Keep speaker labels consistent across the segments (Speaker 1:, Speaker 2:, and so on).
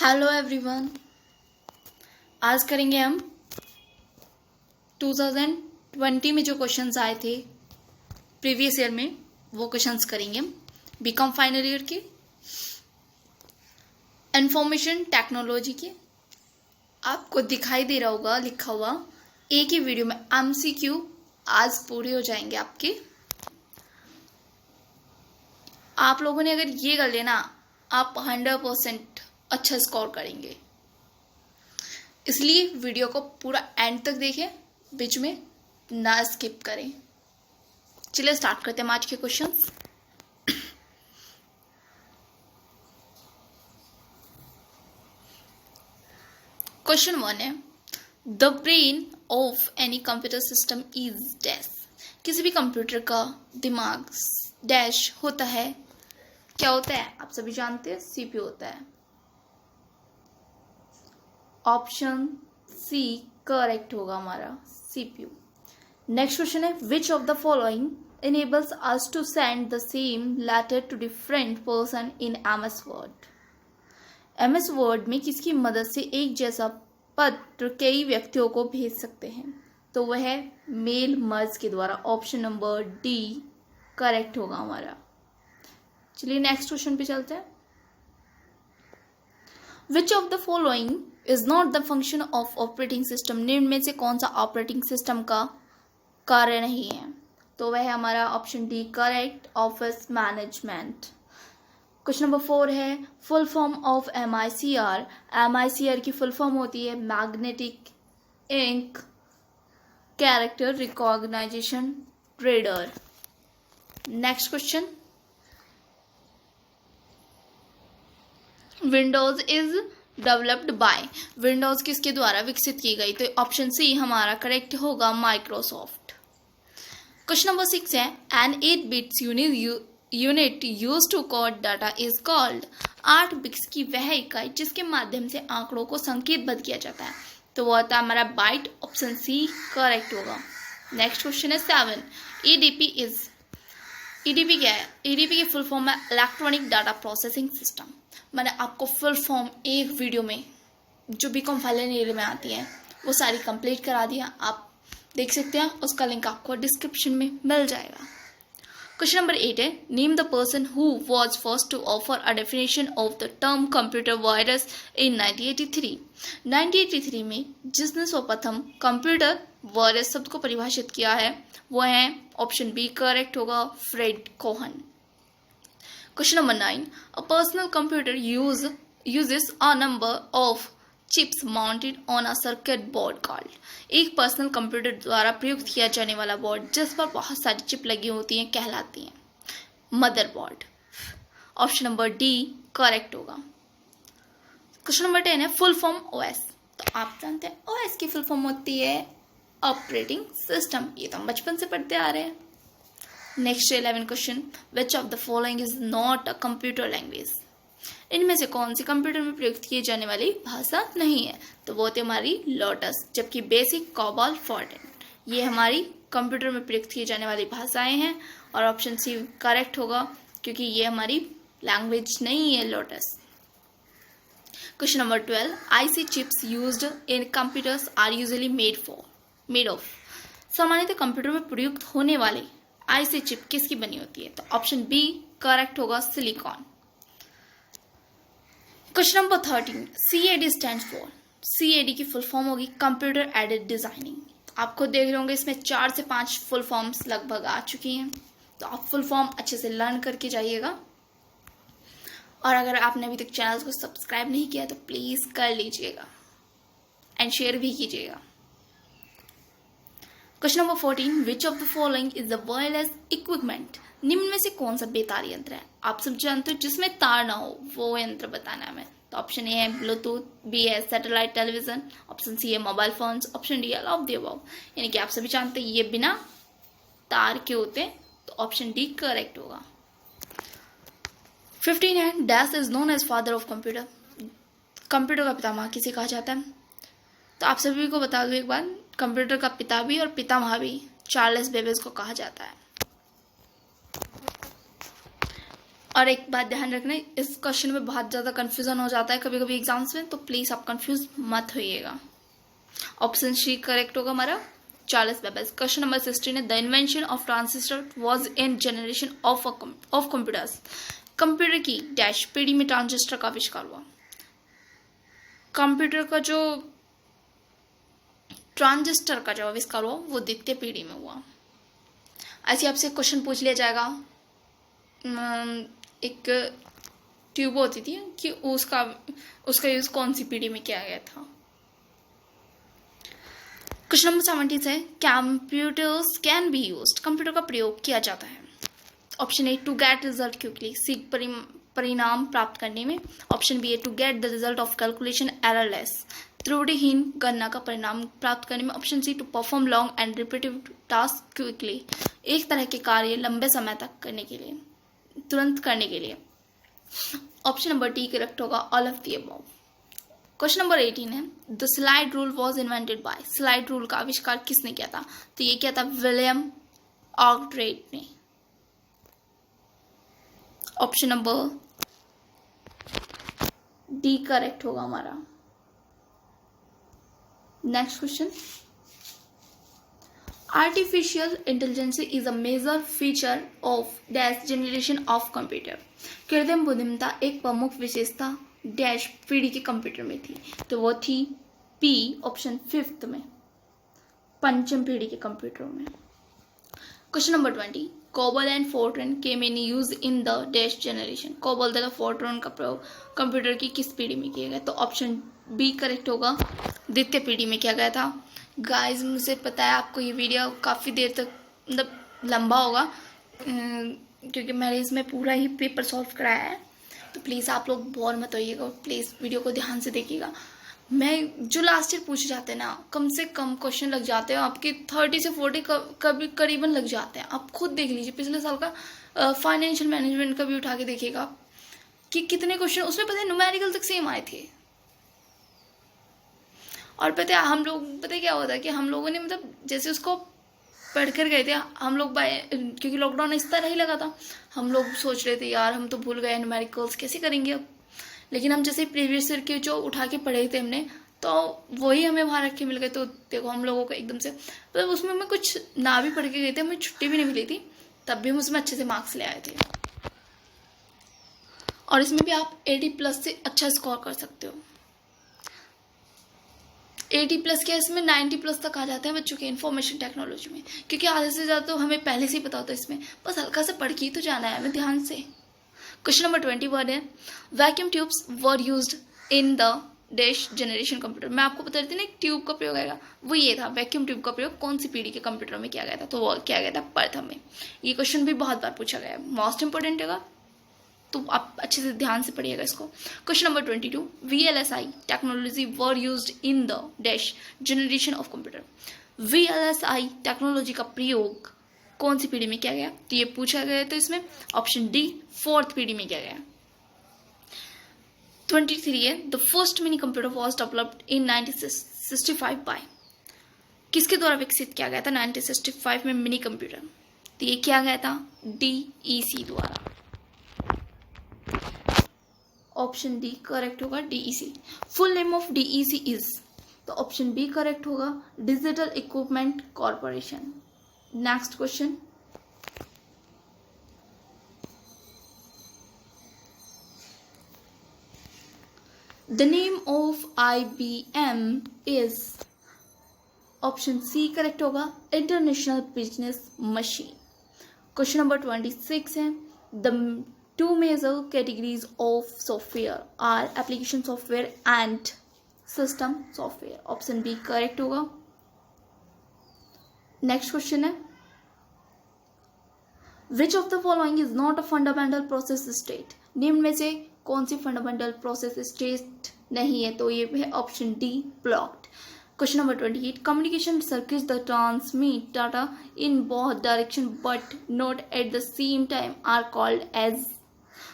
Speaker 1: Hello everyone. आज करेंगे हम 2020 में जो क्वेश्चंस आए थे प्रीवियस ईयर में, वो क्वेश्चंस करेंगे हम बीकॉम फाइनल ईयर के इंफॉर्मेशन टेक्नोलॉजी के। आपको दिखाई दे रहा होगा लिखा हुआ एक ही वीडियो में एमसीक्यू आज पूरे हो जाएंगे आपके। आप लोगों ने अगर ये कर लेना आप 100% अच्छा स्कोर करेंगे, इसलिए वीडियो को पूरा एंड तक देखें, बीच में ना स्किप करें। चलिए स्टार्ट करते हैं आज के क्वेश्चंस। क्वेश्चन 1 है, the brain of any computer system is dash. किसी भी कंप्यूटर का दिमाग डैश होता है। क्या होता है आप सभी जानते हैं, सीपीयू होता है। ऑप्शन सी करेक्ट होगा हमारा, सीपीयू। नेक्स्ट क्वेश्चन है, which of the following enables us to send the same letter to different person in MS Word। MS Word में किसकी मदद से एक जैसा पत्र कई व्यक्तियों को भेज सकते हैं? तो वह है मेल मर्ज के द्वारा। ऑप्शन नंबर डी करेक्ट होगा हमारा। चलिए नेक्स्ट क्वेश्चन पे चलते हैं। विच of the following is not the function of operating system. निम्न में से कौन सा ऑपरेटिंग सिस्टम का कार्य नहीं है? तो वह है हमारा option D correct, office management. Question number 4 है, full form of MICR। MICR की फुल फॉर्म होती है magnetic ink character recognisation reader. Next question, Windows is developed by. Windows किसके द्वारा विकसित की गई? तो ऑप्शन सी हमारा करेक्ट होगा, माइक्रोसॉफ्ट। क्वेश्चन नंबर 6 है, an 8 bits unit use to code data is called. 8 bits की वह इकाई जिसके माध्यम से आंकड़ों को संकेतबद्ध किया जाता है, तो वो होता है हमारा बाइट। ऑप्शन सी करेक्ट होगा। नेक्स्ट क्वेश्चन है 7, ईडीपी इज। ईडीपी क्या है? ईडीपी की फुल फॉर्म है इलेक्ट्रॉनिक डाटा प्रोसेसिंग सिस्टम। मैंने आपको फुल फॉर्म एक वीडियो में जो बीकॉम फाइनल ईयर में आती है वो सारी कंप्लीट करा दिया, आप देख सकते हैं, उसका लिंक आपको डिस्क्रिप्शन में मिल जाएगा। क्वेश्चन नंबर 8 है, name the person who was first to offer a definition of the term computer virus in 1983। 1983 में जिसने सर्वप्रथम कंप्यूटर वायरस शब्द को परिभाषित किया है वो है, ऑप्शन बी करेक्ट होगा, Fred Cohen. Question number 9, a personal computer uses a number of chips mounted on a circuit board called. एक पर्सनल कंप्यूटर द्वारा प्रयुक्त किया जाने वाला बोर्ड जिस पर बहुत सारी चिप लगी होती हैं कहलाती हैं motherboard. Option number D correct होगा। क्वेश्चन नंबर 10 है, फुल फॉर्म ओएस। तो आप जानते हैं ओएस की फुल फॉर्म होती है ऑपरेटिंग सिस्टम। ये तो हम बचपन से पढ़ते आ रहे हैं। Next 11 question, which of the following is not a computer language. इनमें से कौन सी कंप्यूटर में प्रयुक्त की जाने वाली भाषा नहीं है? तो वो होती है हमारी लोटस, जबकि बेसिक, कोबॉल, फॉर्टेन ये हमारी कंप्यूटर में प्रयुक्त की जाने वाली भाषाएं हैं। और ऑप्शन सी करेक्ट होगा क्योंकि ये हमारी लैंग्वेज नहीं है Lotus. Question number 12, IC chips used in computers are usually made of. सामान्यतः कंप्यूटर में प्रयुक्त होने वाले आईसी चिप किसकी बनी होती है? तो ऑप्शन बी करेक्ट होगा, silicon. Question number 13, CAD stands for. CAD की फुल फॉर्म होगी कंप्यूटर एडेड डिजाइनिंग। आप खुद देख रहे होंगे इसमें 4 से 5 फुल फॉर्म्स लगभग आ चुकी हैं, तो आप फुल फॉर्म अच्छे से लर्न करके जाइएगा। और अगर आपने अभी तक चैनल को सब्सक्राइब नहीं किया तो प्लीज कर लीजिएगा एंड शेयर भी कीजिएगा। Question number 14, which of the following is the wireless equipment. निम्न में से कौन सा बेतार यंत्र है? आप सब जानते हो जिसमें तार ना हो वो यंत्र बताना है हमें। तो ऑप्शन ए है ब्लूटूथ, बी है सैटेलाइट टेलीविजन, ऑप्शन सी है मोबाइल फोन्स, ऑप्शन डी है ऑल ऑफ द अबव। यानी कि आप सभी जानते हैं ये बिना तार के होते हैं, तो ऑप्शन डी करेक्ट होगा। 15 है, dash is known as father of computer. Computer का पितामह किसे कहा जाता है? तो आप सभी को बता दूं एक बार, कंप्यूटर का पिता भी और पितामह भी चार्ल्स बेबेज को कहा जाता है। और एक बात ध्यान रखना, इस क्वेश्चन में बहुत ज़्यादा कंफ्यूजन हो जाता है कभी कभी एग्जाम्स में, तो प्लीज़ आप कंफ्यूज मत होइएगा। ऑप्शन सी करेक्ट होगा हमारा चार्ल्स बेबेज। क्वेश्चन नंबर 16 है, the invention of transistor was in generation of computers. Computer की डैश पीढ़ी में ट्रांजिस्टर का आविष्कार हुआ। कंप्यूटर का जो ट्रांजिस्टर का जो आविष्कार हुआ वो द्वितीय पीढ़ी में हुआ। ऐसे आपसे क्वेश्चन पूछ लिया जाएगा, एक ट्यूब होती थी कि उसका यूज कौन सी पीढ़ी में किया गया था। क्वेश्चन नंबर 17 है, computers can be used. Computer का प्रयोग किया जाता है। Option A to get result quickly, सीख परिणाम प्राप्त करने में। Option B a to get the result of calculation errorless, त्रुटिहीन गणना का परिणाम प्राप्त करने में। Option C to perform long and repetitive task quickly, एक तरह के कार्य लंबे समय तक करने के लिए, तुरंत करने के लिए। ऑप्शन नंबर डी करेक्ट होगा all of the above. Question number 18 है, the slide rule was invented by. Slide rule का आविष्कार किसने किया था? तो ये किया था विलियम आर्कराइट ने। ऑप्शन नंबर डी करेक्ट होगा हमारा। Next question, artificial intelligence is a major feature of dash generation of computer. कृत्रिम बुद्धिमत्ता एक प्रमुख विशेषता डैश पीढ़ी के कंप्यूटर में थी, तो वो थी पी ऑप्शन 5 में, पंचम पीढ़ी के कंप्यूटर में। Question number 20, COBOL and FORTRAN came in use in the dash generation. COBOL तथा फोर्ट्रन का प्रयोग कंप्यूटर की किस पीढ़ी में किया गया? तो ऑप्शन बी करेक्ट होगा, द्वितीय पीढ़ी में किया गया था। गाइस मुझे पता है आपको ये वीडियो काफ़ी देर तक मतलब लंबा होगा, क्योंकि मैंने इसमें पूरा ही पेपर सॉल्व कराया है, तो प्लीज़ आप लोग बोर मत होइएगा, प्लीज़ वीडियो को ध्यान से देखिएगा। मैं जो लास्ट ईयर पूछे जाते हैं ना, कम से कम क्वेश्चन लग जाते हैं आपके 30 से 40 कभी करीबन लग जाते हैं। आप खुद देख लीजिए, पिछले साल का फाइनेंशियल मैनेजमेंट का भी उठा के देखिएगा कि कितने क्वेश्चन उसमें, पता है न्यूमेरिकल तक सेम आए थे। और पता है हम लोग, पता है क्या होता है कि हम लोगों ने मतलब जैसे उसको पढ़ कर गए थे हम लोग, क्योंकि लॉकडाउन इस तरह ही लगा था, हम लोग सोच रहे थे यार हम तो भूल गए न्यूमेरिकल्स कैसे करेंगे अब। लेकिन हम जैसे प्रीवियस ईयर के जो उठा के पढ़े थे हमने, तो वही हमें वहाँ रख के मिल गए। तो देखो हम लोगों को एकदम से मतलब उसमें हमें कुछ ना भी पढ़ के गए थे, हमें छुट्टी भी नहीं मिली थी, तब भी हम उसमें अच्छे से मार्क्स ले आए थे। और इसमें भी आप 80+ से अच्छा स्कोर कर सकते हो। 80+ क्या, इसमें 90+ तक आ जाते हैं बच्चों के इंफॉर्मेशन टेक्नोलॉजी में, क्योंकि आधे से ज़्यादा तो हमें पहले से ही पता होता है, इसमें बस हल्का सा पढ़ के ही तो जाना है हमें ध्यान से। क्वेश्चन नंबर 21 है, vacuum tubes were used in the dash generation computer. मैं आपको बता रही थी ना एक ट्यूब का प्रयोग आएगा, वो ये था। वैक्यूम ट्यूब का प्रयोग कौन सी पीढ़ी के कंप्यूटर में किया गया था? तो वो किया गया था प्रथम में। ये क्वेश्चन भी बहुत बार पूछा गया है, मोस्ट इंपोर्टेंट है, तो आप अच्छे से ध्यान से पढ़िएगा इसको। Question number 22, VLSI technology were used in the dash generation of computer. VLSI technology का प्रयोग कौन सी पीढ़ी में किया गया? तो ये पूछा गया तो इसमें ऑप्शन डी 4th पीढ़ी में किया गया। 23 है, the first mini computer was developed in 1965 by. किसके द्वारा विकसित किया गया था 1965 में मिनी कंप्यूटर? तो ये किया गया था DEC द्वारा। ऑप्शन डी करेक्ट होगा, DEC। Full name of DEC is, तो ऑप्शन बी करेक्ट होगा, digital equipment corporation. Next question, the name of IBM is, option C correct होगा, international business machine. Question number 26 है, the two major categories of software are application software and system software. Option B correct होगा। Next question है, which of the following is not a fundamental process state? निम्न में से कौन सी fundamental process state नहीं है? तो ये है option D blocked. Question number 28, communication circuits that transmit data in both direction but not at the same time are called as।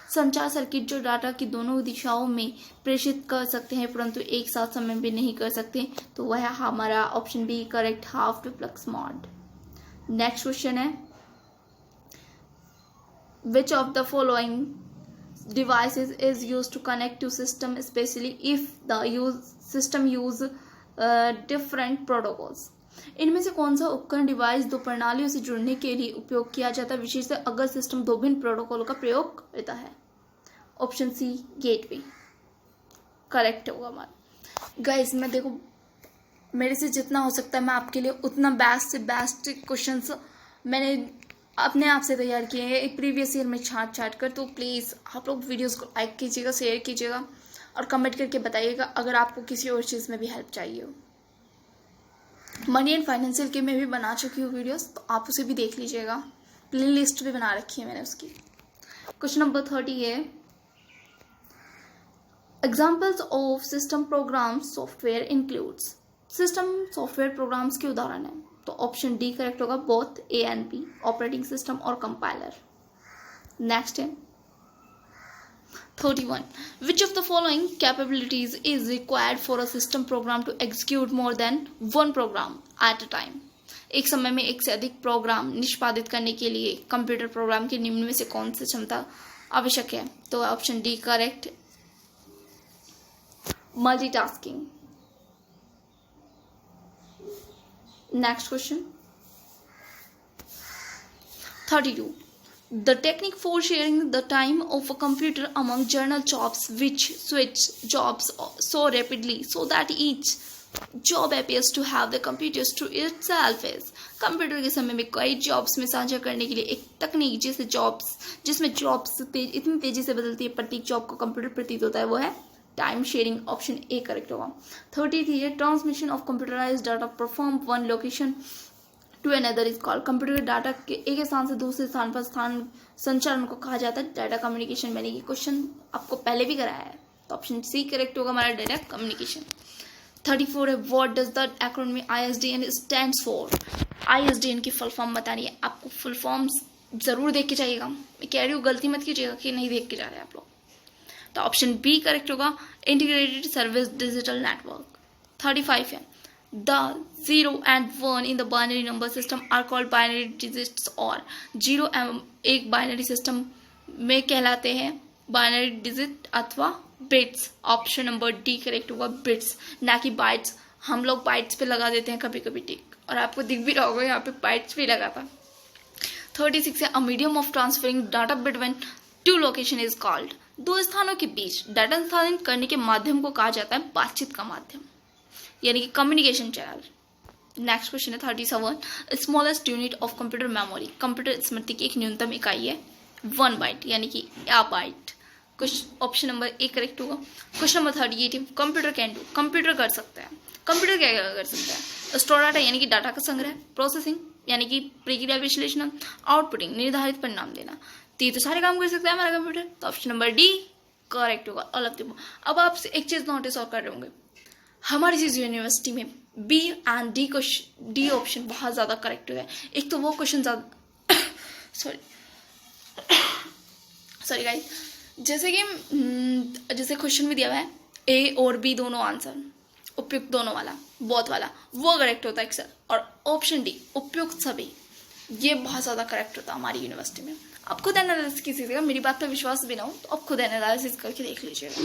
Speaker 1: संचार सर्किट जो डाटा की दोनों दिशाओं में प्रेषित कर सकते हैं परंतु एक साथ समय भी नहीं कर सकते, तो वह है हमारा option B correct, half duplex mode. Next question है, which of the following devices is used to connect to system, especially if the system use different protocols. इनमें से कौन सा उपकरण डिवाइस दो प्रणालियों से जुड़ने के लिए उपयोग किया जाता है, विशेषतः अगर सिस्टम दो भिन्न प्रोटोकॉल का प्रयोग करता है? ऑप्शन सी गेटवे करेक्ट होगा हमारा। गाइस मैं देखो मेरे से जितना हो सकता है मैं आपके लिए उतना बेस्ट से बेस्ट क्वेश्चंस मैंने अपने आप से तैयार किए हैं प्रीवियस ईयर में छाट कर। तो प्लीज़ आप लोग वीडियोस को लाइक कीजिएगा, शेयर कीजिएगा और कमेंट करके बताइएगा अगर आपको किसी और चीज़ में भी हेल्प चाहिए हो। मनी एंड फाइनेंशियल के में भी बना चुकी हूँ वीडियोस, तो आप उसे भी देख लीजिएगा, प्ले लिस्ट भी बना रखी है मैंने उसकी। क्वेश्चन नंबर 30 है examples of system program software includes. System software programs के उदाहरण है, तो ऑप्शन डी करेक्ट होगा, both A and B, operating system और कंपाइलर। नेक्स्ट है 31 which of the following capabilities is required for a system program to execute more than one program at a time? एक समय में एक से अधिक programme निष्पादित करने के लिए कंप्यूटर प्रोग्राम के निम्न में से कौन सी क्षमता आवश्यक है? तो option D correct, multitasking. Next question 32 the technique for sharing the time of a computer among journal jobs which switch jobs so rapidly so that each job appears to have the computers to itself is। Computer के समय में कई jobs में साझा करने के लिए एक तकनीक जिसमें जॉब्स इतनी तेजी से बदलती है प्रत्येक जॉब को कंप्यूटर प्रतीत होता है, वो है time sharing. Option A correct होगा। 33 है transmission of computerised data perform one location to another is called. Computer data के एक स्थान से दूसरे स्थान पर संचालन को कहा जाता है डाटा कम्युनिकेशन। मैंने ये क्वेश्चन आपको पहले भी कराया है, तो ऑप्शन सी करेक्ट होगा हमारा डाटा कम्युनिकेशन। 34 है what does the acronym ISDN stands for. ISDN की फुल फॉर्म बतानी है आपको, फुल फॉर्म जरूर देख के जाइएगा, मैं कह रही हूँ गलती मत कीजिएगा कि नहीं देख के जा रहे हैं आप लोग। तो ऑप्शन बी करेक्ट होगा, इंटीग्रेटेड सर्विस डिजिटल नेटवर्क। 35 है The 0 and 1 in the binary number system are called binary digits और 0 एक बाइनरी सिस्टम में कहलाते हैं बाइनरी डिजिट अथवा bits. Option number D correct होगा, बिट्स ना कि बाइट्स। हम लोग बाइट्स पे लगा देते हैं कभी कभी टिक, और आपको दिख भी रहा होगा यहाँ पे बाइट्स भी लगा था। 36 है a medium of transferring data between two location is called. दो स्थानों के बीच डाटा स्थानांतरित करने के माध्यम को कहा जाता है बातचीत का माध्यम, यानी कि कम्युनिकेशन चैनल। नेक्स्ट क्वेश्चन है 37 smallest unit of computer memory. Computer स्मृति की एक न्यूनतम इकाई है 1 बाइट, यानी कि या byte. Option number A correct होगा। Question number 38 computer can do. Computer कर सकता है। कंप्यूटर क्या कर सकता है? स्टोर डाटा यानी कि डाटा का संग्रह, प्रोसेसिंग यानी कि प्रक्रिया विश्लेषण, आउटपुटिंग निर्धारित परिणाम देना। तो ये तो सारे काम कर सकता है हमारा कंप्यूटर, तो ऑप्शन नंबर डी करेक्ट होगा। अब आप एक चीज नोटिस और कर रहे होंगे, हमारी चीज यूनिवर्सिटी में बी एंड डी ऑप्शन बहुत ज्यादा करेक्ट है। एक तो वो क्वेश्चन ज्यादा सॉरी गाइस, जैसे क्वेश्चन में दिया हुआ है ए और बी दोनों आंसर उपयुक्त दोनों वाला बोथ वाला वो करेक्ट होता है अक्सर, और ऑप्शन डी उपयुक्त सभी ये बहुत ज्यादा करेक्ट होता है हमारी यूनिवर्सिटी में। आप खुद एनालिसिस कीजिएगा, मेरी बात पर विश्वास भी ना हो तो आप खुद एनालिसिस करके देख लीजिएगा।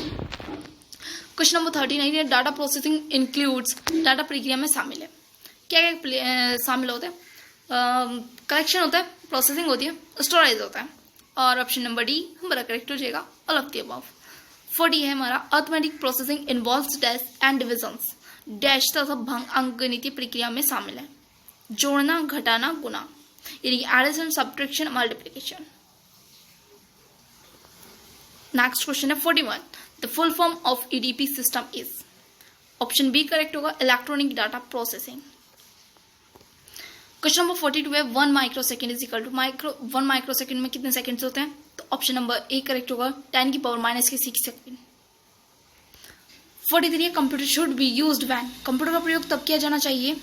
Speaker 1: क्वेश्चन नंबर 39 है डाटा प्रोसेसिंग इंक्लूड्स। डाटा प्रक्रिया में शामिल है, क्या क्या शामिल होता है? कलेक्शन होता है, प्रोसेसिंग होती है, स्टोरेज होता है, और ऑप्शन नंबर डी हमारा करेक्ट हो जाएगा ऑल ऑफ द अबव। 40 है हमारा arithmetic processing involves dash and divisions. Dash तथा भंग अंकगणितीय प्रक्रिया में शामिल है, जोड़ना घटाना गुना, यानी addition subtraction multiplication. Next question है 41 the full form of EDP system is. Option B correct होगा, electronic data processing. Question number 42 है 1 microsecond is equal to 1 microsecond में कितने सेकंड्स होते हैं? तो ऑप्शन नंबर ए करेक्ट होगा, 10⁻⁻6 second. 43 है computer should be used when. Computer का प्रयोग तब किया जाना चाहिए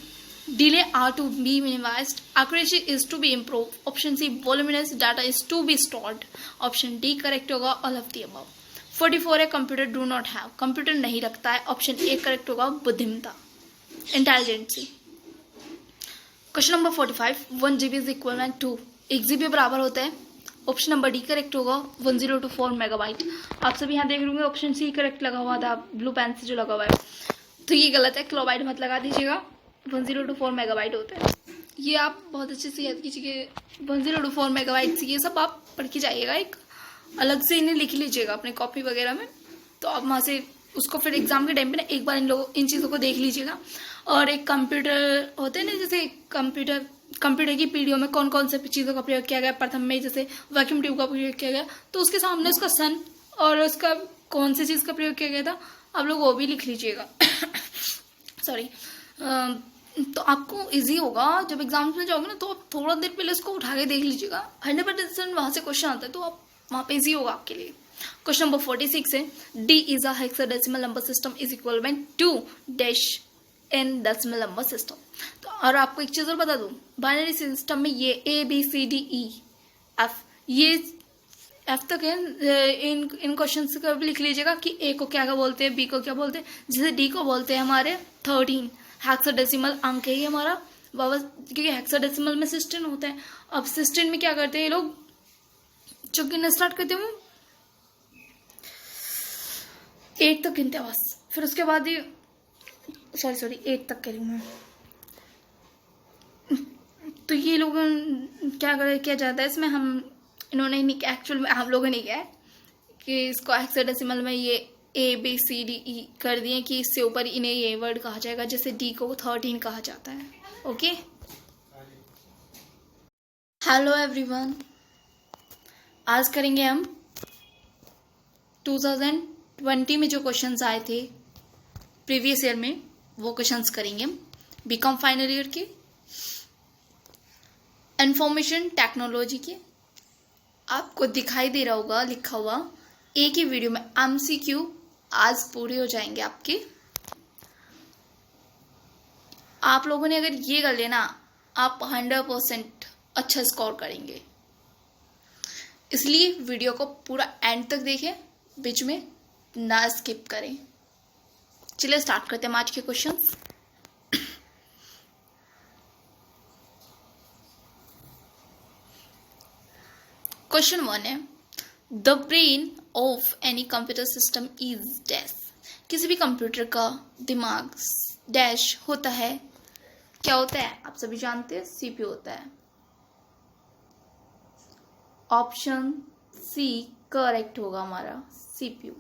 Speaker 1: delay are to be minimised, accuracy is to be improve. Option C voluminous data is to be stored. Option D correct होगा all of the above. 44 है computer do not have. Computer नहीं रखता है। ऑप्शन ए करेक्ट होगा बुद्धिमत्ता, intelligency. Question number 45 1 GB is equal to 1 GB बराबर होता है ऑप्शन नंबर डी करेक्ट होगा 1024 मेगाबाइट। आप सभी यहाँ देख लोगे ऑप्शन सी करेक्ट लगा हुआ था ब्लू पेन से जो लगा हुआ है, तो ये गलत है, किलोबाइट मत लगा दीजिएगा, 1024 मेगाबाइट होते हैं। ये आप बहुत अच्छे से याद कीजिए, 1024 मेगाबाइट से ये सब आप पढ़ के जाइएगा, एक अलग से इन्हें लिख लीजिएगा अपने कॉपी वगैरह में, तो आप वहाँ से उसको फिर एग्जाम के टाइम पे ना एक बार इन चीज़ों को देख लीजिएगा। और एक कंप्यूटर होते हैं ना, जैसे कंप्यूटर की पीढ़ियों में कौन कौन से चीज़ों का प्रयोग किया गया, प्रथम में जैसे वैक्यूम ट्यूब का प्रयोग किया गया, तो उसके सामने उसका सन और उसका कौन सी चीज़ का प्रयोग किया गया था आप लोग वो भी लिख लीजिएगा। सॉरी, तो आपको इजी होगा जब एग्जाम्स में जाओगे ना, तो आप थोड़ा देर पहले उसको उठा के देख लीजिएगा, 100% वहाँ से क्वेश्चन आता है, तो आप वहाँ पे इजी होगा आपके लिए। क्वेश्चन नंबर 46 है, D is a hexadecimal number system is equal to dash in decimal number system. तो और आपको एक चीज़ और बता दूं, बाइनरी सिस्टम में ये A B C D E F, ये एफ तक है, इन क्वेश्चन का भी लिख लीजिएगा कि ए को क्या बोलते हैं, बी को क्या बोलते हैं, जैसे डी को बोलते हैं हमारे 13 हेक्साडेसिमल अंक है ये हमारा बाबा, क्योंकि हेक्साडेसिमल में 16 होता है। अब 16 में क्या करते हैं ये लोग, जो गिनना स्टार्ट करते हैं वो 8 तक गिनते हैं बस, फिर उसके बाद ये सॉरी 8 तक कह रही हूँ मैं। तो ये लोग किया जाता है इसमें, इन्होंने एक्चुअल में हम लोगों ने किया है कि इसको हेक्साडेसिमल में ये ए बी सी डी ई कर दिए कि इससे ऊपर इन्हें ये वर्ड कहा जाएगा, जैसे डी को 13 कहा जाता है। ओके, हेलो एवरीवन, आज करेंगे हम 2020 में जो क्वेश्चंस आए थे प्रीवियस ईयर में, वो क्वेश्चंस करेंगे हम बीकॉम फाइनल ईयर के इंफॉर्मेशन टेक्नोलॉजी के। आपको दिखाई दे रहा होगा लिखा हुआ, एक ही वीडियो में एमसीक्यू आज पूरे हो जाएंगे आपके। आप लोगों ने अगर ये कर लेना, आप 100% अच्छा स्कोर करेंगे, इसलिए वीडियो को पूरा एंड तक देखें, बीच में ना स्किप करें। चलिए स्टार्ट करते हैं आज के क्वेश्चंस। क्वेश्चन 1 है, the brain of any computer system is dash. किसी भी कंप्यूटर का दिमाग डैश होता है, क्या होता है आप सभी जानते हैं, सीपीयू होता है। ऑप्शन सी करेक्ट होगा हमारा, सीपीयू।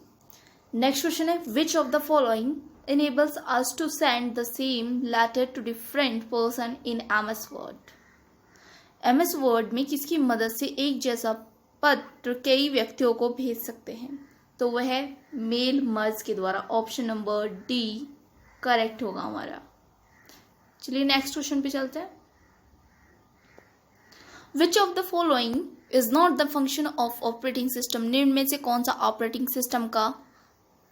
Speaker 1: नेक्स्ट क्वेश्चन है, which of the following enables us to send the same letter to different person in MS Word। MS Word में किसकी मदद से एक जैसा पत्र कई व्यक्तियों को भेज सकते हैं, तो वह मेल मर्ज के द्वारा। ऑप्शन नंबर डी करेक्ट होगा हमारा। चलिए नेक्स्ट क्वेश्चन पे चलते हैं। विच of the following is not the function of operating system. निम्न में से कौन सा ऑपरेटिंग सिस्टम का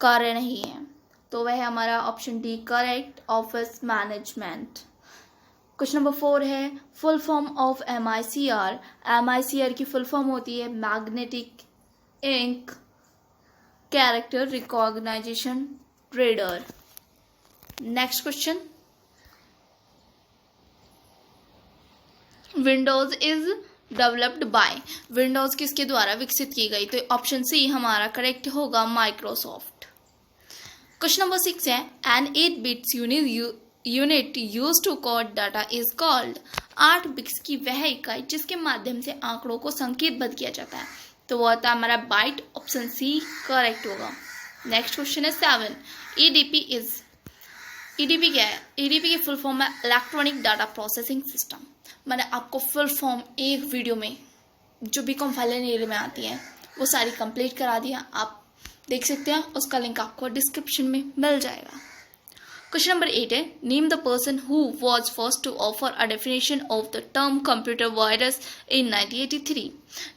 Speaker 1: कार्य नहीं है, तो वह है हमारा option D correct, office management. Question number 4 है, full form of MICR। MICR की फुल फॉर्म होती है magnetic ink character recognisation reader. Next question, Windows is developed by. Windows किसके द्वारा विकसित की गई, तो ऑप्शन सी हमारा करेक्ट होगा, माइक्रोसॉफ्ट। क्वेश्चन नंबर 6 है, an 8 bits unit use to code data is called. 8 bits की वह इकाई जिसके माध्यम से आंकड़ों को संकेतबद्ध किया जाता है, तो वो होता है हमारा बाइट। ऑप्शन सी करेक्ट होगा। नेक्स्ट क्वेश्चन है 7, ईडीपी क्या है। ईडीपी की फुल फॉर्म है इलेक्ट्रॉनिक डाटा प्रोसेसिंग सिस्टम। मैंने आपको फुल फॉर्म एक वीडियो में जो बीकॉम फाइनल ईयर में आती है वो सारी कंप्लीट करा दिया, आप देख सकते हैं, उसका लिंक आपको डिस्क्रिप्शन में मिल जाएगा। क्वेश्चन नंबर 8 है, name the person who was first to offer a definition of the term computer virus in 1983।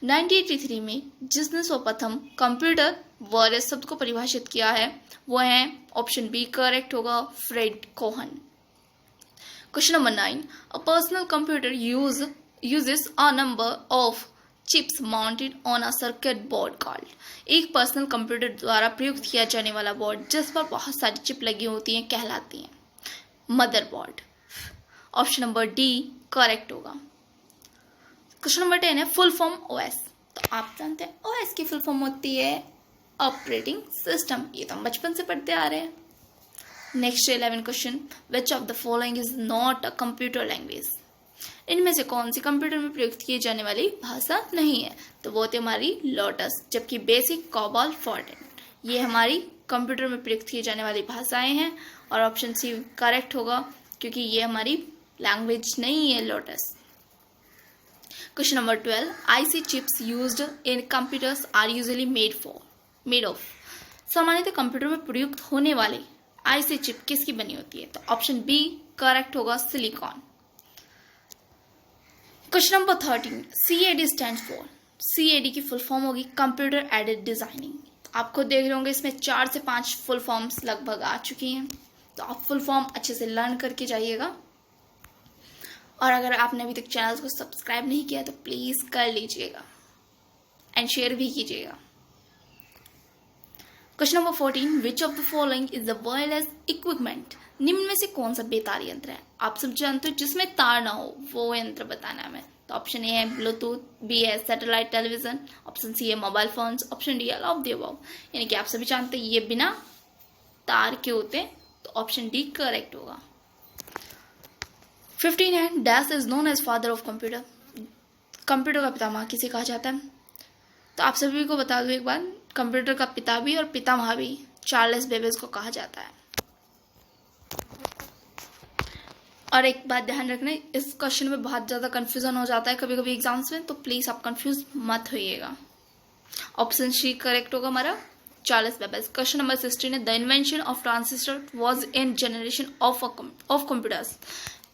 Speaker 1: 1983 में जिसने सर्वप्रथम कंप्यूटर वायरस शब्द को परिभाषित किया है वो है ऑप्शन बी करेक्ट होगा, Fred Cohen. Question number 9, a personal computer uses a number of chips mounted on a circuit board called। एक पर्सनल कंप्यूटर द्वारा प्रयुक्त किया जाने वाला बोर्ड जिस पर बहुत सारी चिप लगी होती हैं कहलाती हैं motherboard. Option number D correct होगा। क्वेश्चन नंबर 10 है, फुल फॉर्म OS। तो आप जानते हैं ओएस की फुल फॉर्म होती है ऑपरेटिंग सिस्टम, ये तो हम बचपन से पढ़ते आ रहे हैं। Next 11 question, which of the following is not a computer language, इनमें से कौन सी कंप्यूटर में प्रयुक्त की जाने वाली भाषा नहीं है, तो वो थी हमारी लोटस, जबकि बेसिक, कोबॉल, फॉर्टेन ये हमारी कंप्यूटर में प्रयुक्त की जाने वाली भाषाएं हैं, और ऑप्शन सी करेक्ट होगा क्योंकि ये हमारी लैंग्वेज नहीं है Lotus. Question number 12, IC chips used in computers are usually made of, सामान्यतः कंप्यूटर में प्रयुक्त होने वाली आईसी चिप किसकी बनी होती है, तो ऑप्शन बी करेक्ट होगा, silicon. Question number 13, CAD stand for, CAD की फुल फॉर्म होगी कंप्यूटर एडेड डिजाइनिंग। आप खुद देख रहे होंगे इसमें 4 से 5 फुल फॉर्म्स लगभग आ चुकी हैं, तो आप फुल फॉर्म अच्छे से लर्न करके जाइएगा। और अगर आपने अभी तक चैनल को सब्सक्राइब नहीं किया तो प्लीज कर लीजिएगा एंड शेयर भी कीजिएगा। Question number 14, which of the following is the wireless equipment, निम्न में से कौन सा बेतार यंत्र है, आप सब जानते हो जिसमें तार ना हो वो यंत्र बताना है हमें, तो ऑप्शन ए है ब्लूटूथ, बी है सैटेलाइट टेलीविजन, ऑप्शन सी है mobile phones, option D all of the above, यानी कि आप सभी जानते हैं ये बिना तार के होते हैं, तो ऑप्शन डी करेक्ट होगा। 15 है, dash is known as father of computer, computer का पितामह किसे कहा जाता है, तो आप सभी को बता दूं एक बार, कंप्यूटर का पिता भी और पितामह भी चार्ल्स बेबेज को कहा जाता है। और एक बात ध्यान रखना, इस क्वेश्चन में बहुत ज़्यादा कंफ्यूजन हो जाता है कभी कभी एग्जाम्स में, तो प्लीज़ आप कंफ्यूज मत होइएगा। ऑप्शन सी करेक्ट होगा हमारा, चार्ल्स बेबेज। क्वेश्चन नंबर 16 है, the invention of transistor was in generation of computers,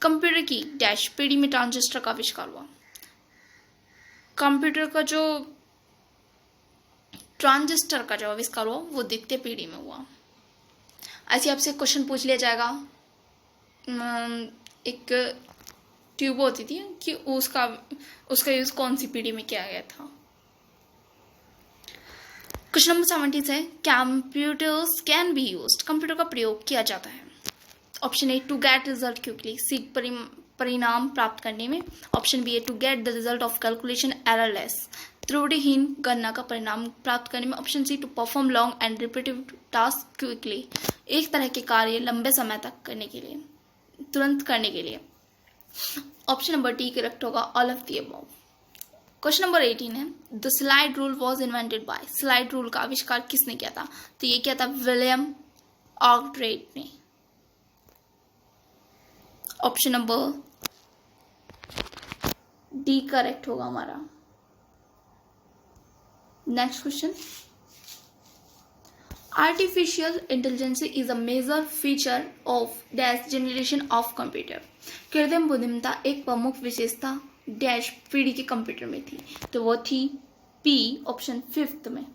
Speaker 1: computer की डैश पीढ़ी में ट्रांजिस्टर का आविष्कार हुआ, कंप्यूटर का जो ट्रांजिस्टर का जो आविष्कार हुआ वो द्वितीय पीढ़ी में हुआ। ऐसे आपसे क्वेश्चन पूछ लिया जाएगा, एक ट्यूब होती थी कि उसका यूज कौन सी पीढ़ी में किया गया था। क्वेश्चन नंबर 17 है, computers can be used, computer का प्रयोग किया जाता है, option A to get result quickly, शीघ्र परिणाम प्राप्त करने में, ऑप्शन बी है to get the result of calculation errorless, त्रुटिहीन गणना का परिणाम प्राप्त करने में, option C to perform long and repetitive task quickly, एक तरह के कार्य लंबे समय तक करने के लिए, तुरंत करने के लिए, ऑप्शन नंबर डी करेक्ट होगा, all of the above. Question number 18 है, the slide rule was invented by, slide rule का आविष्कार किसने किया था, तो ये किया था विलियम आर्कट्राइट ने, ऑप्शन नंबर डी करेक्ट होगा हमारा। Next question, artificial intelligence is a major feature of dash generation of computer, कृत्रिम बुद्धिमत्ता एक प्रमुख विशेषता डैश पीढ़ी के कंप्यूटर में थी, तो वो थी पी, ऑप्शन 5 में,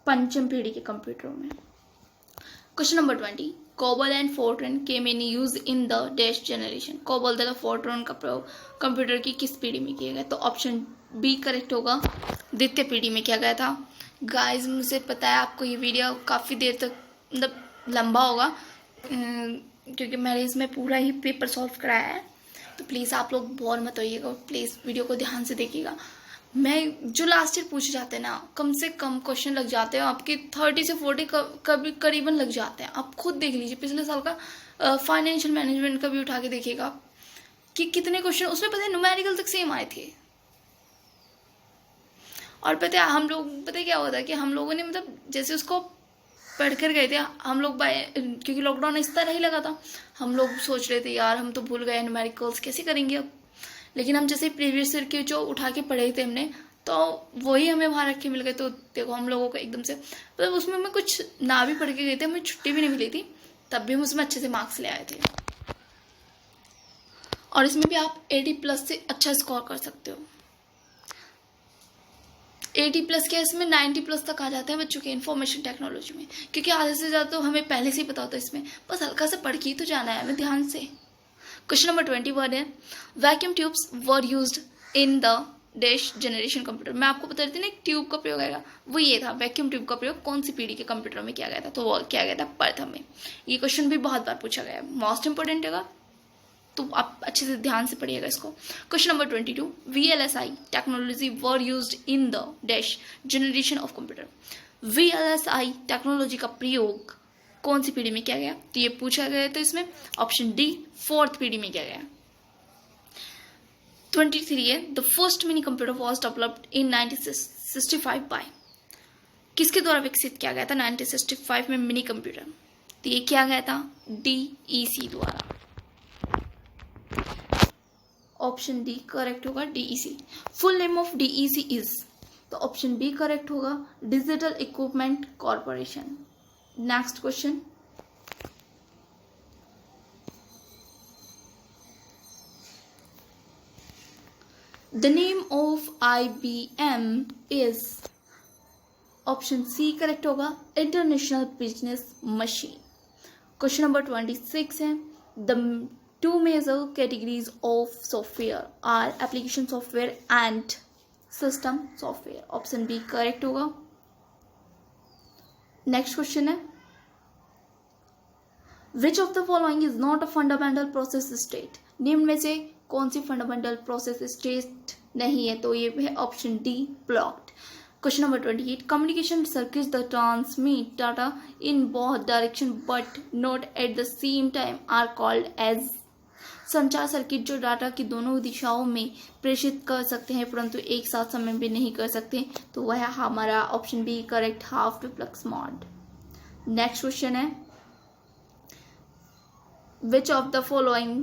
Speaker 1: पंचम पीढ़ी के कंप्यूटरों में। Question number 20, COBOL and FORTRAN came in use in the dash generation, COBOL तथा फोर्ट्रन का प्रयोग कंप्यूटर की किस पीढ़ी में किया गया, तो ऑप्शन बी करेक्ट होगा, द्वितीय पीढ़ी में किया गया था। गाइस मुझे पता है आपको ये वीडियो काफ़ी देर तक मतलब लंबा होगा, क्योंकि मैंने इसमें पूरा ही पेपर सॉल्व कराया है, तो प्लीज़ आप लोग बोर मत होइएगा, प्लीज़ वीडियो को ध्यान से देखिएगा। मैं जो लास्ट ईयर पूछे जाते हैं ना, कम से कम क्वेश्चन लग जाते हैं आपके 30 से 40 कभी करीबन लग जाते हैं, आप खुद देख लीजिए। पिछले साल का फाइनेंशियल मैनेजमेंट का भी उठा के देखिएगा कि कितने क्वेश्चन उसमें, पता है न्यूमेरिकल तक सेम आए थे। और पता है हम लोग, पता है क्या होता है कि हम लोगों ने मतलब जैसे उसको पढ़ कर गए थे हम लोग, क्योंकि लॉकडाउन इस तरह ही लगा था, हम लोग सोच रहे थे यार हम तो भूल गए न्यूमेरिकल्स कैसे करेंगे अब, लेकिन हम जैसे प्रीवियस ईयर के जो उठा के पढ़े थे हमने, तो वही हमें वहाँ रख के मिल गए। तो देखो हम लोगों को एकदम से मतलब उसमें हमें कुछ ना भी पढ़ के गए थे, हमें छुट्टी भी नहीं मिली थी, तब भी हम उसमें अच्छे से मार्क्स ले आए थे। और इसमें भी आप 80+ से अच्छा स्कोर कर सकते हो। 80+ क्या, इसमें 90+ तक आ जाते हैं बच्चों के इन्फॉर्मेशन टेक्नोलॉजी में, क्योंकि आधे से ज़्यादा तो हमें पहले से ही पता होता है, इसमें बस हल्का सा पढ़ के ही तो जाना है हमें ध्यान से। क्वेश्चन नंबर 21 है, vacuum tubes were used in the dash generation computer. मैं आपको बता रही थी ना एक ट्यूब का प्रयोग आएगा, वो ये था, वैक्यूम ट्यूब का प्रयोग कौन सी पीढ़ी के कंप्यूटर में किया गया था, तो वो किया गया था प्रथम में। ये क्वेश्चन भी बहुत बार पूछा गया है, मोस्ट इंपोर्टेंट होगा, तो आप अच्छे से ध्यान से पढ़िएगा इसको। Question number 22, VLSI technology were used in the dash generation of computer. VLSI technology का प्रयोग कौन सी पीढ़ी में किया गया, तो ये पूछा गया। तो इसमें ऑप्शन डी 4th पीढ़ी में किया गया। 23 है, the first mini computer was developed in 1965 by, किसके द्वारा विकसित किया गया था 1965 में मिनी कंप्यूटर, तो ये किया गया था DEC द्वारा। ऑप्शन डी करेक्ट होगा, DEC। Full name of DEC is, तो ऑप्शन बी करेक्ट होगा, digital equipment corporation. Next question, the name of IBM is, option C correct होगा, international business machine. Question number 26 है, the two major categories of software are application software and system software। Option B correct होगा। Next question है, which of the following is not a fundamental process state। निम्न में से कौन सी fundamental process state नहीं है, तो ये है option D blocked. Question number 28, communication circuits that transmit data in both direction but not at the same time are called as। संचार सर्किट जो डाटा की दोनों दिशाओं में प्रेषित कर सकते हैं परंतु एक साथ समय भी नहीं कर सकते, तो वह हमारा option B correct, half duplex mode. Next question है, which of the following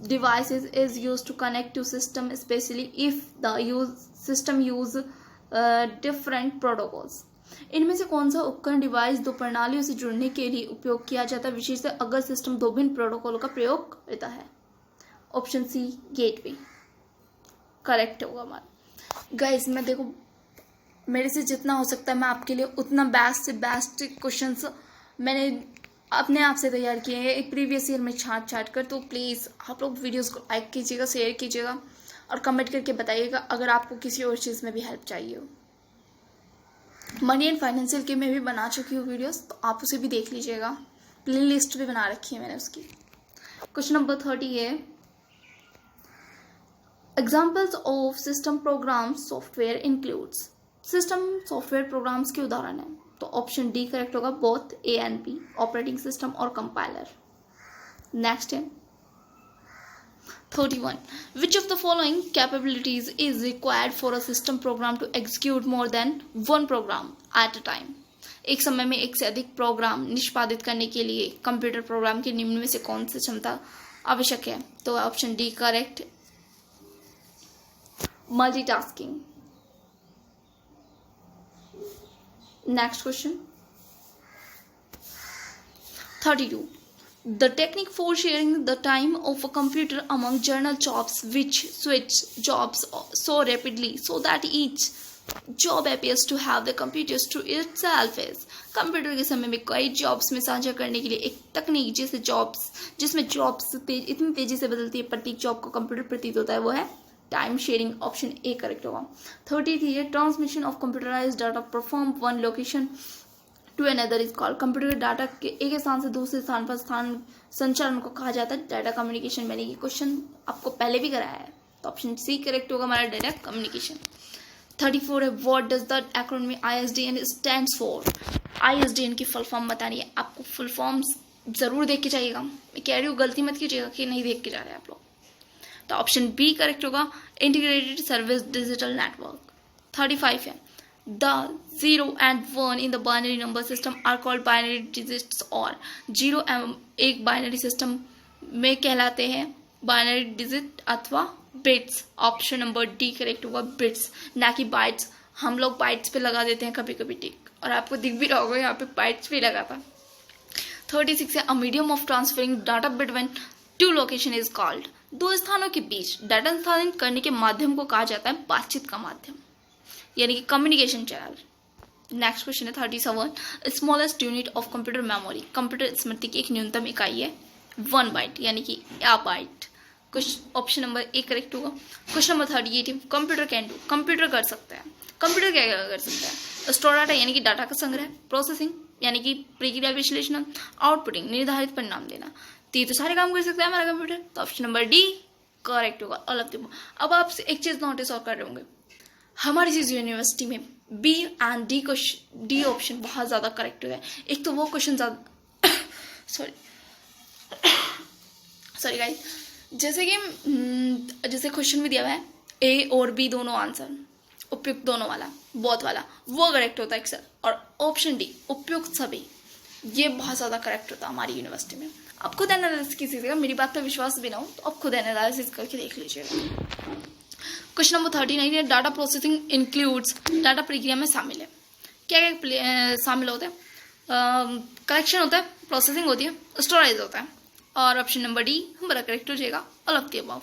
Speaker 1: devices is used to connect to system especially if the system use different protocols। इनमें से कौन सा उपकरण डिवाइस दो प्रणालियों से जुड़ने के लिए उपयोग किया जाता है, विशेषतः अगर सिस्टम दो भिन्न प्रोटोकॉल का प्रयोग करता है। ऑप्शन सी गेटवे करेक्ट होगा हमारा। गाइस मैं देखो मेरे से जितना हो सकता है मैं आपके लिए उतना बेस्ट से बेस्ट क्वेश्चंस मैंने अपने आप से तैयार किए हैं प्रीवियस ईयर में छाट कर। तो प्लीज़ आप लोग वीडियोस को लाइक कीजिएगा, शेयर कीजिएगा और कमेंट करके बताइएगा अगर आपको किसी और चीज़ में भी हेल्प चाहिए हो। मनी एंड फाइनेंशियल के में भी बना चुकी हूँ वीडियोस, तो आप उसे भी देख लीजिएगा, प्ले लिस्ट भी बना रखी है मैंने उसकी। क्वेश्चन नंबर 30 है, examples of system programs software includes. System software programs के उदाहरण है, तो ऑप्शन डी करेक्ट होगा, both A and B, operating system और कंपाइलर। नेक्स्ट है 31, which of the following capabilities is required for a system program to execute more than one program at a time. एक समय में एक से अधिक programme निष्पादित करने के लिए कंप्यूटर प्रोग्राम के निम्न में से कौन सी क्षमता आवश्यक है, तो option D correct, multitasking. Next question, 32, the technique for sharing the time of a computer among journal jobs which switch jobs so rapidly so that each job appears to have the computers to itself is। Computer के समय में कई jobs में साझा करने के लिए एक तकनीक जिसमें जॉब्स इतनी तेजी से बदलती है प्रत्येक जॉब को कंप्यूटर प्रतीत होता है, वो है time sharing. Option A correct होगा। 33 है, transmission of computerised data perform one location to another is called. Computer के डाटा के एक स्थान से दूसरे स्थान पर संचालन को कहा जाता है डाटा कम्युनिकेशन। मैंने ये क्वेश्चन आपको पहले भी कराया है, तो ऑप्शन सी करेक्ट होगा हमारा, डाटा कम्युनिकेशन। 34 है, what does the acronym ISDN stands for. ISDN की फुल फॉर्म बतानी है आपको, फुल फॉर्म जरूर देख के जाइएगा, मैं कह रही हूँ गलती मत कीजिएगा कि नहीं देख के जा रहे हैं आप लोग। तो ऑप्शन बी करेक्ट होगा, इंटीग्रेटेड सर्विस डिजिटल नेटवर्क। 35 है, the 0 and 1 in the binary number system are called binary digits. और 0 एक बाइनरी सिस्टम में कहलाते हैं बाइनरी डिजिट अथवा bits. Option number D correct होगा, बिट्स ना कि बाइट्स। हम लोग बाइट्स पे लगा देते हैं कभी कभी टिक, और आपको दिख भी रहा होगा यहाँ पे बाइट्स पे लगा था। 36 है, a medium of transferring data between two location is called. दो स्थानों के बीच डाटा स्थानांतरित करने के माध्यम को कहा जाता है बातचीत का माध्यम, यानी कि कम्युनिकेशन चैनल। नेक्स्ट क्वेश्चन है 37, smallest unit of computer memory. Computer स्मृति की एक न्यूनतम इकाई है 1 बाइट, यानी कि या byte. Option number A correct होगा। Question number 38, computer can do. Computer कर सकता है, कंप्यूटर क्या कर सकता है, स्टोर डाटा यानी कि डाटा का संग्रह, प्रोसेसिंग यानी कि प्रक्रिया विश्लेषण, आउटपुटिंग निर्धारित परिणाम देना। तो ये तो सारे काम कर सकता है हमारा कंप्यूटर, तो ऑप्शन नंबर डी करेक्ट होगा ऑल ऑफ द अबव। अब आपसे एक चीज नोटिस और कर रहे होंगे, हमारी चीज यूनिवर्सिटी में बी एंड डी ऑप्शन बहुत ज्यादा करेक्ट है। एक तो वो क्वेश्चन ज्यादा सॉरी गाइस, जैसे क्वेश्चन में दिया हुआ है ए और बी दोनों आंसर, उपयुक्त दोनों वाला, बोथ वाला, वो करेक्ट होता है अक्सर। और ऑप्शन डी उपयुक्त सभी, ये बहुत ज्यादा करेक्ट होता है हमारी यूनिवर्सिटी में। आप खुद एनालिसिस कीजिएगा, मेरी बात पे विश्वास भी ना हो तो आप खुद एनालिसिस करके देख लीजिएगा। क्वेश्चन नंबर 39 है डाटा प्रोसेसिंग इंक्लूड्स, डाटा प्रक्रिया में शामिल है। क्या क्या शामिल होता है? कलेक्शन होता है, प्रोसेसिंग होती है, स्टोरेज होता है। और ऑप्शन नंबर डी हमारा करेक्ट हो जाएगा ऑल ऑफ द अबव।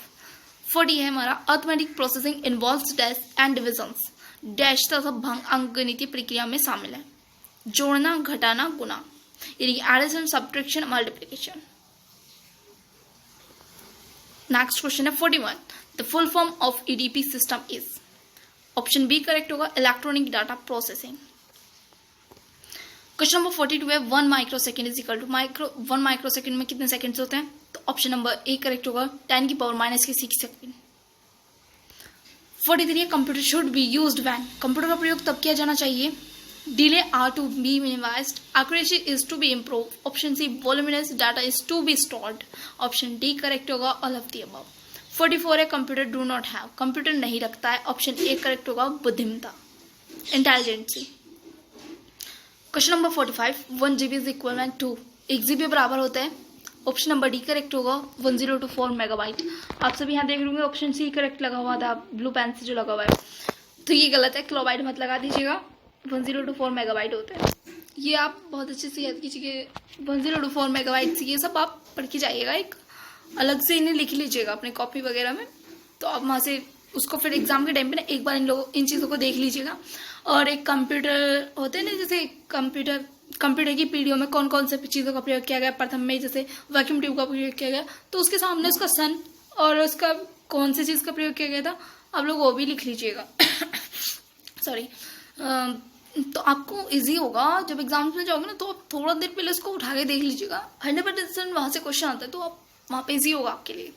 Speaker 1: 40 है हमारा arithmetic processing involves dash and divisions, dash तथा भंग अंकगणितीय प्रक्रिया में शामिल है। जोड़ना, घटाना, गुना, यानी addition, subtraction, multiplication. Next question है 41, the full form of EDP system is, option B correct होगा electronic data processing. Question number 42 है 1 microsecond is equal to 1 microsecond में कितने सेकंड्स होते हैं? तो ऑप्शन नंबर ए करेक्ट होगा 10 की पावर -6 सेकंड। 43 है computer should be used when, computer का प्रयोग तब किया जाना चाहिए delay are to be minimised, accuracy is to be improve, option C voluminous data is to be stored, option D correct होगा ऑल ऑफ द अबव। 44 है computer do not have, computer नहीं रखता है, ऑप्शन ए करेक्ट होगा बुद्धिमता, intelligency. Question number 45, 1 GB is equivalent to, 1 GB बराबर होता है, ऑप्शन नंबर डी करेक्ट होगा 1024 मेगाबाइट। आप सभी यहाँ देख रहे होंगे ऑप्शन सी करेक्ट लगा हुआ था ब्लू पेन से जो लगा हुआ है, तो ये गलत है, किलोबाइट मत लगा दीजिएगा, 1024 मेगाबाइट होता है। ये आप बहुत अच्छे से याद कीजिए, 1024 मेगाबाइट, ये सब आप पढ़ के जाइएगा, एक अलग से इन्हें लिख लीजिएगा अपने कॉपी वगैरह में, तो आप वहाँ से उसको फिर एग्जाम के टाइम पे ना एक बार इन चीज़ों को देख लीजिएगा। और एक कंप्यूटर होते हैं ना, जैसे कंप्यूटर की पीढ़ियों में कौन कौन से चीज़ों का प्रयोग किया गया, प्रथम में जैसे वैक्यूम ट्यूब का प्रयोग किया गया, तो उसके सामने उसका सन और उसका कौन सी चीज़ का प्रयोग किया गया था, आप लोग वो भी लिख लीजिएगा। सॉरी, तो आपको इजी होगा जब एग्जाम्स में जाओगे ना, तो आप थोड़ा देर पहले उसको उठा के देख लीजिएगा, 100% वहाँ से क्वेश्चन आता है, तो आप वहाँ पे इजी होगा आपके लिए।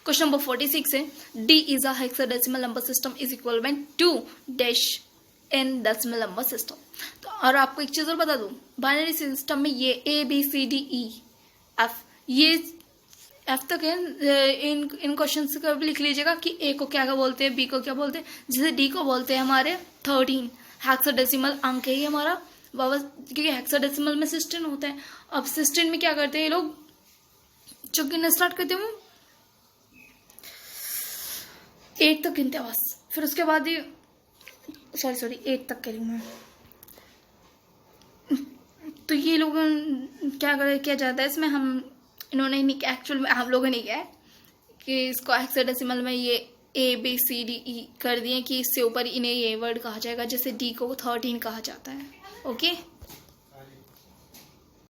Speaker 1: क्वेश्चन नंबर 46 है D is a hexadecimal number system is equivalent to dash in decimal number system. तो और आपको एक चीज और बता दूं, बाइनरी सिस्टम में ये ABCDEF, ये F तक है, इन क्वेश्चन का भी लिख लीजिएगा कि A को क्या बोलते हैं, B को क्या बोलते हैं, जैसे D को बोलते हैं हमारे 13 हेक्साडेसिमल अंक है ये हमारा बाबा, क्योंकि हेक्साडेसिमल में 16 होता है। अब 16 में क्या करते हैं ये लोग, जो गिनना स्टार्ट करते हैं 8 तक गिनते हैं बस, फिर उसके बाद ही सॉरी 8 तक करी मैं। तो ये लोग किया जाता है इसमें, इन्होंने नहीं किया, एक्चुअल में आप लोगों ने किया है कि इसको हेक्साडेसिमल में ये ABCDE कर दिए कि इससे ऊपर इन्हें ये वर्ड कहा जाएगा, जैसे D को 13 कहा जाता है। ओके।